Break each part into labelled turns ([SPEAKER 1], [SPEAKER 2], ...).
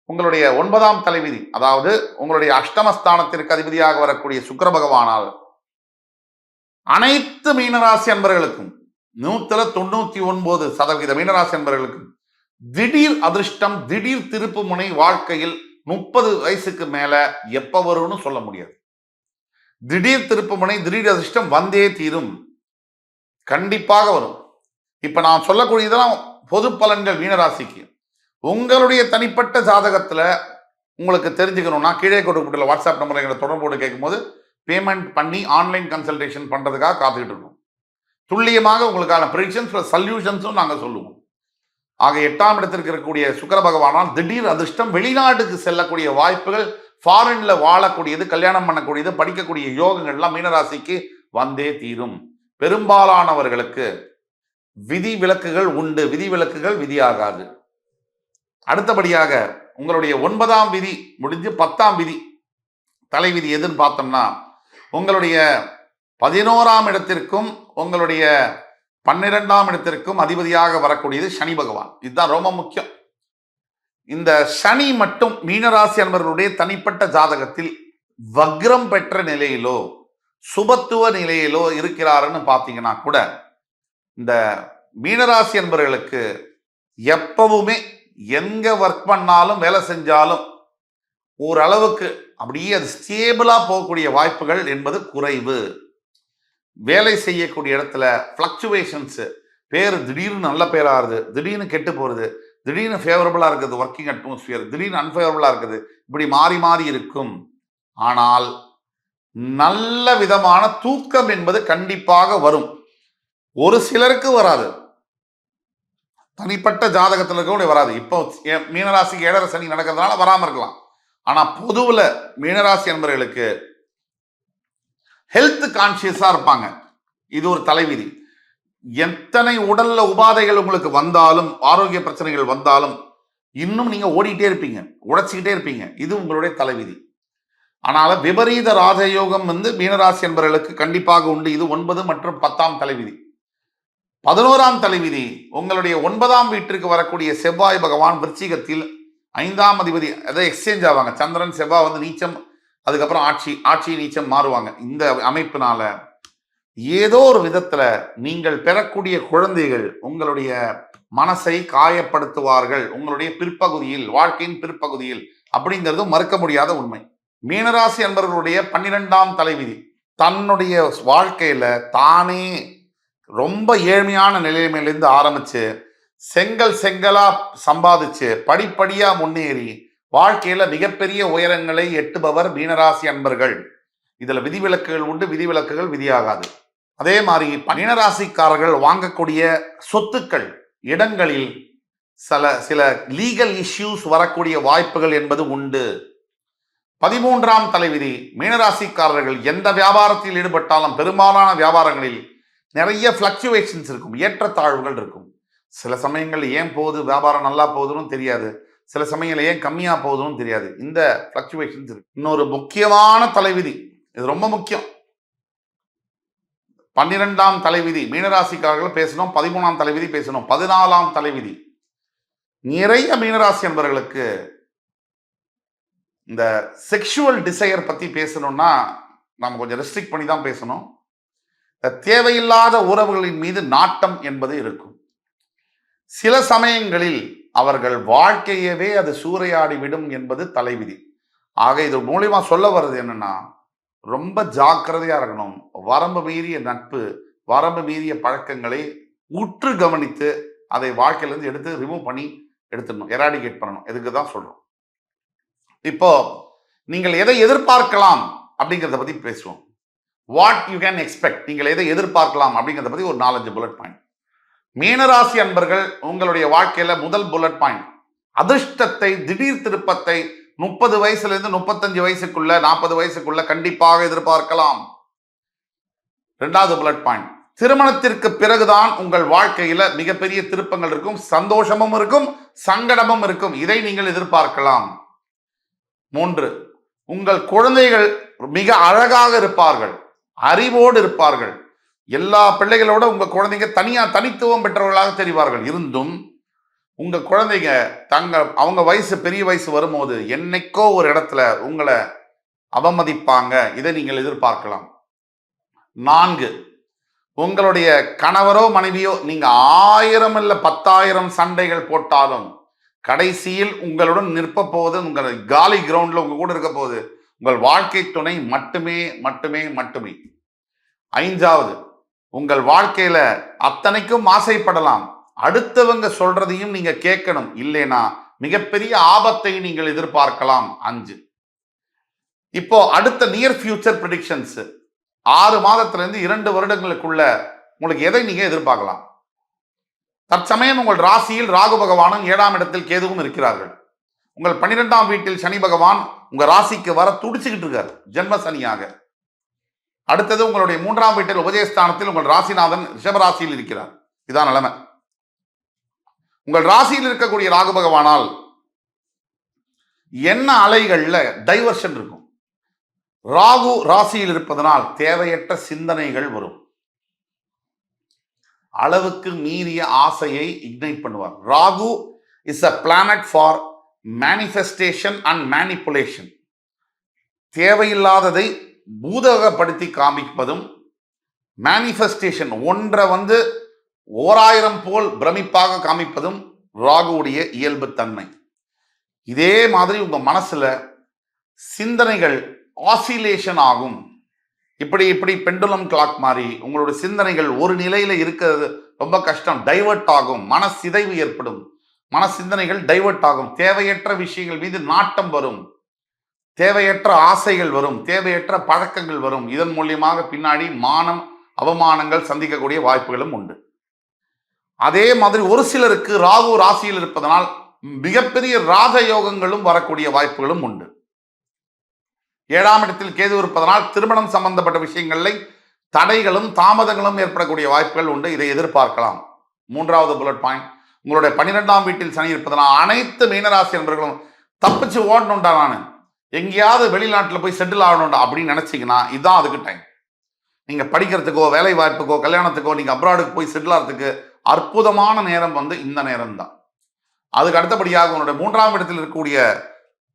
[SPEAKER 1] உங்களுடைய 9ஆம் தலைவிதி, அதாவது உங்களுடைய அஷ்டமஸ்தானத்திற்கு அதிபதியாக வரக்கூடிய சுக்கிர பகவானால் அனைத்து மீனராசி அன்பர்களுக்கும் 99% மீனராசி அன்பர்களுக்கும் திடீர் அதிர்ஷ்டம், திடீர் திருப்பு முனை வாழ்க்கையில் 30 வயசுக்கு மேல எப்ப வரும்னு சொல்ல முடியாது. திடீர் திருப்பு முனை, திடீர் அதிர்ஷ்டம் வந்தே தீரும், கண்டிப்பாக வரும். இப்ப நான் சொல்லக்கூடியதெல்லாம் பொது பலன்கள் மீனராசிக்கு. உங்களுடைய தனிப்பட்ட ஜாதகத்துல உங்களுக்கு தெரிஞ்சுக்கணும்னா கீழே கொடுக்கப்பட்டுள்ள வாட்ஸ்அப் நம்பரை எங்களை தொடர்போடு கேட்கும்போது பேமெண்ட் பண்ணி ஆன்லைன் கன்சல்டேஷன் பண்றதுக்காக காத்துக்கிட்டு இருக்கோம். துல்லியமாக உங்களுக்கான ப்ரெடிக்ஷன்ஸ் சொல்யூஷன்ஸும் நாங்கள் சொல்லுவோம். ஆக 8ஆம் இடத்திற்கு இருக்கக்கூடிய சுக்கிர பகவானால் திடீர் அதிர்ஷ்டம், வெளிநாட்டுக்கு செல்லக்கூடிய வாய்ப்புகள், ஃபாரின்ல வாழக்கூடியது, கல்யாணம் பண்ணக்கூடியது, படிக்கக்கூடிய யோகங்கள்லாம் மீனராசிக்கு வந்தே தீரும். பெரும்பாலானவர்களுக்கு விதி விலக்குகள் உண்டு, விதி விலக்குகள் விதியாகாது. அடுத்தபடியாக உங்களுடைய 9ஆம் விதி முடிஞ்சு 10ஆம் விதி தலைவிதி எதுன்னு பார்த்தோம்னா, உங்களுடைய 11ஆம் இடத்திற்கும் உங்களுடைய 12ஆம் இடத்திற்கும் அதிபதியாக வரக்கூடியது சனி பகவான். இதுதான் ரொம்ப முக்கியம். இந்த சனி மட்டும் மீனராசி அன்பர்களுடைய தனிப்பட்ட ஜாதகத்தில் வக்ரம் பெற்ற நிலையிலோ சுபத்துவ நிலையிலோ இருக்கிறாருன்னு பார்த்தீங்கன்னா கூட, இந்த மீனராசி அன்பர்களுக்கு எப்பவுமே எங்க ஒர்க் பண்ணாலும் வேலை செஞ்சாலும் ஓரளவுக்கு அப்படியே அது ஸ்டேபிளா போகக்கூடிய வாய்ப்புகள் என்பது குறைவு. வேலை செய்யக்கூடிய இடத்துல பிளக்சுவேஷன்ஸ், பேர் திடீர்னு நல்ல பேராகுது, திடீர்னு கெட்டு போறது, திடீர்னு ஃபேவரபிளா இருக்குது ஒர்க்கிங் அட்மாஸ்பியர், திடீர்னு அன்ஃபேவரபிளா இருக்குது, இப்படி மாறி மாறி இருக்கும். ஆனால் நல்ல விதமான தூக்கம் என்பது கண்டிப்பாக வரும். ஒரு சிலருக்கு வராது, தனிப்பட்ட ஜாதகத்தில் இருக்க வராது. இப்போ மீனராசிக்கு 7.5 சனி நடக்கிறதுனால வராம இருக்கலாம். ஆனா பொதுவில் மீனராசி என்பவர்களுக்கு ஹெல்த் கான்சியஸா இருப்பாங்க. இது ஒரு தலைவிதி. எத்தனை உடல்ல உபாதைகள் உங்களுக்கு வந்தாலும், ஆரோக்கிய பிரச்சனைகள் வந்தாலும் இன்னும் நீங்க ஓடிட்டே இருப்பீங்க, உழைச்சிக்கிட்டே இருப்பீங்க. இது உங்களுடைய தலைவிதி. ஆனால் விபரீத ராஜயோகம் மீனராசி என்பவர்களுக்கு கண்டிப்பாக உண்டு. இது 9 மற்றும் 10ஆம் தலைவிதி. 11ஆம் தலைவிதி உங்களுடைய 9ஆம் வீட்டிற்கு வரக்கூடிய செவ்வாய் பகவான் விருச்சிகத்தில் 5ஆம் அதிபதி, அதாவது எக்ஸ்சேஞ்ச் ஆவாங்க. சந்திரன் செவ்வாய் நீச்சம், அதுக்கப்புறம் ஆட்சி நீச்சம் மாறுவாங்க. இந்த அமைப்பினால ஏதோ ஒரு விதத்துல நீங்கள் பெறக்கூடிய குழந்தைகள் உங்களுடைய மனசை காயப்படுத்துவார்கள் உங்களுடைய பிற்பகுதியில், வாழ்க்கையின் பிற்பகுதியில். அப்படிங்கிறது மறுக்க முடியாத உண்மை. மீனராசி என்பவர்களுடைய 12ஆம் தலைவிதி தன்னுடைய வாழ்க்கையில தானே ரொம்ப ஏழ்மையான நிலைமையிலிருந்து ஆரம்பிச்சு செங்கலா சம்பாதிச்சு படிப்படியா முன்னேறி வாழ்க்கையில மிகப்பெரிய உயரங்களை எட்டுபவர் மீனராசி அன்பர்கள். இதுல விதிவிலக்குகள் உண்டு, விதிவிலக்குகள் விதியாகாது. அதே மாதிரி மீனராசிக்காரர்கள் வாங்கக்கூடிய சொத்துக்கள், இடங்களில் சில லீகல் இஷ்யூஸ் வரக்கூடிய வாய்ப்புகள் என்பது உண்டு. 13ஆம் தலைவிதி மீனராசிக்காரர்கள் எந்த வியாபாரத்தில் ஈடுபட்டாலும் பெரும்பாலான வியாபாரங்களில் நிறைய பிளக்சுவேஷன்ஸ் இருக்கும், ஏற்றத்தாழ்வுகள் இருக்கும். சில சமயங்கள் ஏன் போகுது, வியாபாரம் நல்லா போகுதுன்னு தெரியாது, சில சமயங்கள் ஏன் கம்மியா போகுதுன்னு தெரியாது. இந்த பிளக்சுவேஷன்ஸ் இருக்கு. இன்னொரு முக்கியமான தலைவிதி, இது ரொம்ப முக்கியம். 12ஆம் தலைவிதி மீனராசிக்காரர்கள் பேசணும், 13ஆம் தலைவிதி பேசணும். 14ஆம் தலைவிதி நிறைய மீனராசி என்பவர்களுக்கு இந்த செக்ஷுவல் டிசையர் பத்தி பேசணும்னா நம்ம கொஞ்சம் ரெஸ்ட்ரிக்ட் பண்ணி தான் பேசணும். தேவையில்லாத உறவுகளின் மீது நாட்டம் என்பது இருக்கும். சில சமயங்களில் அவர்கள் வாழ்க்கையவே அது சூறையாடி விடும் என்பது தலைவிதி. ஆக இது மூலியமா சொல்ல வர்றது என்னன்னா, ரொம்ப ஜாக்கிரதையா இருக்கணும். வரம்பு மீறிய நட்பு, வரம்பு மீறிய பழக்கங்களை உற்று கவனித்து அதை வாழ்க்கையிலிருந்து எடுத்து ரிமூவ் பண்ணி எடுத்துடணும், எராடிகேட் பண்ணணும். இதுக்கு தான் சொல்றோம். இப்போ நீங்கள் எதை எதிர்பார்க்கலாம் அப்படிங்கிறத பத்தி பேசுவோம். வாட் யூ கேன் எக்ஸ்பெக்ட், நீங்கள் எதை எதிர்பார்க்கலாம் அப்படிங்கிறத பத்தி ஒரு 4-5 புல்லட் பாயிண்ட். மீனராசி அன்பர்கள் உங்களுடைய வாழ்க்கையில முதல் புல்லட் பாயிண்ட், அதிர்ஷ்டத்தை, திடீர் திருப்பத்தை 30 வயசுல இருந்து 35 வயசுக்குள்ள, 40 வயசுக்குள்ள கண்டிப்பாக எதிர்பார்க்கலாம். 2வது புல்லட் பாயிண்ட், திருமணத்திற்கு பிறகுதான் உங்கள் வாழ்க்கையில மிகப்பெரிய திருப்பங்கள் இருக்கும், சந்தோஷமும் இருக்கும், சங்கடமும் இருக்கும். இதை நீங்கள் எதிர்பார்க்கலாம். 3, உங்கள் குழந்தைகள் மிக அழகாக இருப்பார்கள், அறிவோடு இருப்பார்கள். எல்லா பிள்ளைகளோட உங்க குழந்தைங்க தனித்துவம் பெற்றவர்களாக தெரிவார்கள். இருந்தும் உங்க குழந்தைங்க அவங்க வயசு பெரிய வயசு வரும்போது என்னைக்கோ ஒரு இடத்துல உங்களை அவமதிப்பாங்க. இதை நீங்கள் எதிர்பார்க்கலாம். 4, உங்களுடைய கணவரோ மனைவியோ நீங்க 1000 இல்ல 10,000 சண்டைகள் போட்டாலும் கடைசியில் உங்களுடன் நிற்ப போவது உங்கள் காலி கிரவுண்ட்ல உங்க கூட இருக்க போது உங்கள் வாழ்க்கை துணை மட்டுமே மட்டுமே மட்டுமே. 5வது, உங்கள் வாழ்க்கையில அத்தனைக்கும் ஆசைப்படலாம், அடுத்தவங்க சொல்றதையும் நீங்க கேட்கணும். இல்லைனா மிகப்பெரிய ஆபத்தை நீங்கள் எதிர்பார்க்கலாம். 5. இப்போ அடுத்த நியர் ஃபியூச்சர் ப்ரெடிக்ஷன்ஸ் 6 மாதத்திலிருந்து 2 வருடங்களுக்குள்ள உங்களுக்கு எதை நீங்க எதிர்பார்க்கலாம்? தற்சமயம் உங்கள் ராசியில் ராகு பகவானும் 7ஆம் இடத்தில் கேதுவும் இருக்கிறார்கள். உங்கள் 12ஆம் வீட்டில் சனி பகவான் உங்க ராசிக்கு வர துடிச்சுக்கிட்டு இருக்காரு, ஜென்ம சனியாக. அடுத்தது உங்களுடைய 3ஆம் வீட்டில் உபஜயஸ்தானத்தில் உங்கள் ராசிநாதன் ரிஷபராசியில் இருக்கிறார். இதான் நிலைமை. உங்கள் ராசியில் இருக்கக்கூடிய ராகு பகவானால் என்ன அலைகள்ல டைவர்ஷன் இருக்கும். ராகு ராசியில் இருப்பதனால் தேவையற்ற சிந்தனைகள் வரும். அளவுக்கு மீறிய ஆசையை இக்னைட் பண்ணுவார். Rahu is a planet for manifestation and manipulation. தேவையில்லாததை பூதகப்படுத்தி காமிப்பதும், மேனிஃபெஸ்டேஷன் ஒன்றை 1000 போல் பிரமிப்பாக காமிப்பதும் ராகுவுடைய இயல்பு தன்மை. இதே மாதிரி உங்க மனசுல சிந்தனைகள் ஆசிலேஷன் ஆகும். இப்படி பெண்டுலம் கிளாக் மாதிரி உங்களுடைய சிந்தனைகள் ஒரு நிலையில இருக்கிறது ரொம்ப கஷ்டம். டைவர்ட் ஆகும், மனசிதைவு ஏற்படும், சிந்தனைகள் டைவர்ட் ஆகும். தேவையற்ற விஷயங்கள் மீது நாட்டம் வரும், தேவையற்ற ஆசைகள் வரும், தேவையற்ற பழக்கங்கள் வரும். இதன் மூலியமாக பின்னாடி மானம் அவமானங்கள் சந்திக்கக்கூடிய வாய்ப்புகளும் உண்டு. அதே மாதிரி ஒரு சிலருக்கு ராகு ராசியில் இருப்பதனால் மிகப்பெரிய ராஜயோகங்களும் வரக்கூடிய வாய்ப்புகளும் உண்டு. 7ஆம் இடத்தில் கேது இருப்பதனால் திருமணம் சம்பந்தப்பட்ட விஷயங்களில் தடைகளும் தாமதங்களும் ஏற்படக்கூடிய வாய்ப்புகள் உண்டு. இதை எதிர்பார்க்கலாம். 3வது புல்லட் பாயிண்ட், உங்களுடைய 12ஆம் வீட்டில் சனி இருப்பதனால் அனைத்து மீனராசி நண்பர்களும் தப்பிச்சு ஓடணும்டா, நான் எங்கேயாவது வெளிநாட்டில் போய் செட்டில் ஆகணும்டா அப்படின்னு நினைச்சீங்கன்னா இதுதான் அதுக்கு டைம். நீங்க படிக்கிறதுக்கோ வேலை வாய்ப்புக்கோ கல்யாணத்துக்கோ நீங்க அப்ராடுக்கு போய் செட்டில் ஆகிறதுக்கு அற்புதமான நேரம் இந்த நேரம் தான். அதுக்கு அடுத்தபடியாக உங்களுடைய 3ஆம் இடத்தில் இருக்கக்கூடிய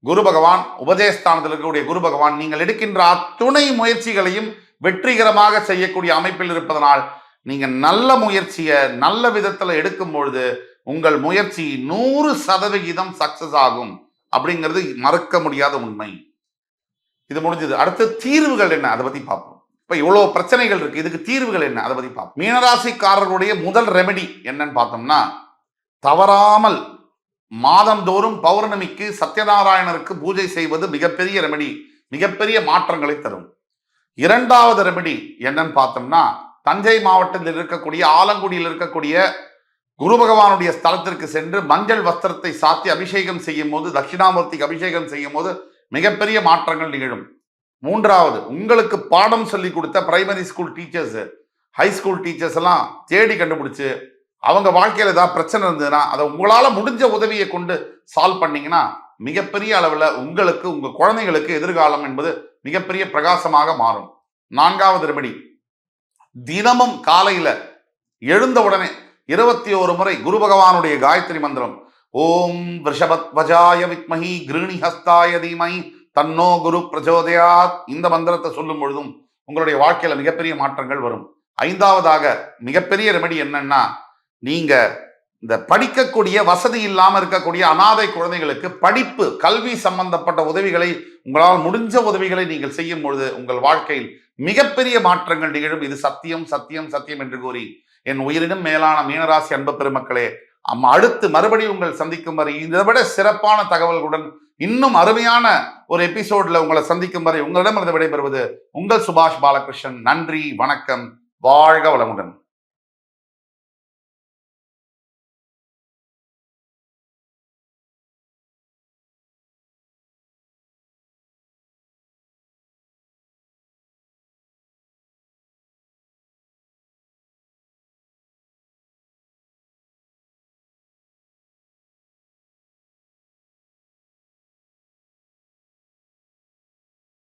[SPEAKER 1] குரு பகவான், உபஜயஸ்தானத்தில் இருக்கக்கூடிய குரு பகவான் நீங்கள் எடுக்கின்ற அத்துணை முயற்சிகளையும் வெற்றிகரமாக செய்யக்கூடிய அமைப்பில் இருப்பதனால் நீங்க நல்ல முயற்சியை நல்ல விதத்துல எடுக்கும் பொழுது உங்கள் முயற்சி 100% சக்சஸ் ஆகும். அப்படிங்கிறது மறக்க முடியாத உண்மை. இது முடிஞ்சது. அடுத்து தீர்வுகள் என்ன, அதை பத்தி பார்ப்போம். இப்ப இவ்வளவு பிரச்சனைகள் இருக்கு, இதுக்கு தீர்வுகள் என்ன, அதை பத்தி பார்ப்போம். மீனராசிக்காரர்களுடைய முதல் ரெமெடி என்னன்னு பார்த்தோம்னா, தவறாமல் மாதந்தோறும் பௌர்ணமிக்கு சத்யநாராயணருக்கு பூஜை செய்வது மிகப்பெரிய ரெமெடி, மிகப்பெரிய மாற்றங்களை தரும். 2வது ரெமெடி என்னன்னு பார்த்தோம்னா, தஞ்சை மாவட்டத்தில் இருக்கக்கூடிய ஆலங்குடியில் இருக்கக்கூடிய குரு பகவானுடைய ஸ்தலத்திற்கு சென்று மஞ்சள் வஸ்திரத்தை சாத்தி அபிஷேகம் செய்யும் போது, தட்சிணாமூர்த்திக்கு அபிஷேகம் செய்யும் போது மிகப்பெரிய மாற்றங்கள் நிகழும். 3வது, உங்களுக்கு பாடம் சொல்லி கொடுத்த primary school teachers, high school teachers எல்லாம் தேடி கண்டுபிடிச்சு அவங்க வாழ்க்கையில் ஏதாவது பிரச்சனை இருந்ததுன்னா அதை உங்களால முடிஞ்ச உதவியை கொண்டு சால்வ் பண்ணீங்கன்னா மிகப்பெரிய அளவில் உங்களுக்கு உங்க குழந்தைகளுக்கு எதிர்காலம் என்பது மிகப்பெரிய பிரகாசமாக மாறும். 4வது ரெமெடி, தினமும் காலையில எழுந்த உடனே 21 முறை குரு பகவானுடைய காயத்ரி மந்திரம், ஓம் ரிஷபத்வஜாய வித்மஹி கிருணி ஹஸ்தாய தீமஹி தன்னோ குரு பிரச்சோதயாத், இந்த மந்திரத்தை சொல்லும் பொழுதும் உங்களுடைய வாழ்க்கையில மிகப்பெரிய மாற்றங்கள் வரும். 5வதாக மிகப்பெரிய ரெமெடி என்னன்னா, நீங்க இந்த படிக்கக்கூடிய வசதி இல்லாம இருக்கக்கூடிய அனாதை குழந்தைகளுக்கு படிப்பு கல்வி சம்பந்தப்பட்ட உதவிகளை உங்களால் முடிஞ்ச உதவிகளை நீங்கள் செய்யும் பொழுது உங்கள் வாழ்க்கையில் மிகப்பெரிய மாற்றங்கள் நிகழும். இது சத்தியம் சத்தியம் சத்தியம் என்று கூறி என் உயிரினும் மேலான மீனராசி அன்பு பெருமக்களே, அடுத்து மறுபடியும் உங்கள் சந்திக்கும் வரை இதை விட சிறப்பான தகவல்களுடன் இன்னும் அருமையான ஒரு எபிசோட்ல உங்களை சந்திக்கும் வரை உங்களிடமிருந்து விடைபெறுவது உங்கள் சுபாஷ் பாலகிருஷ்ணன். நன்றி, வணக்கம், வாழ்க வளமுடன்.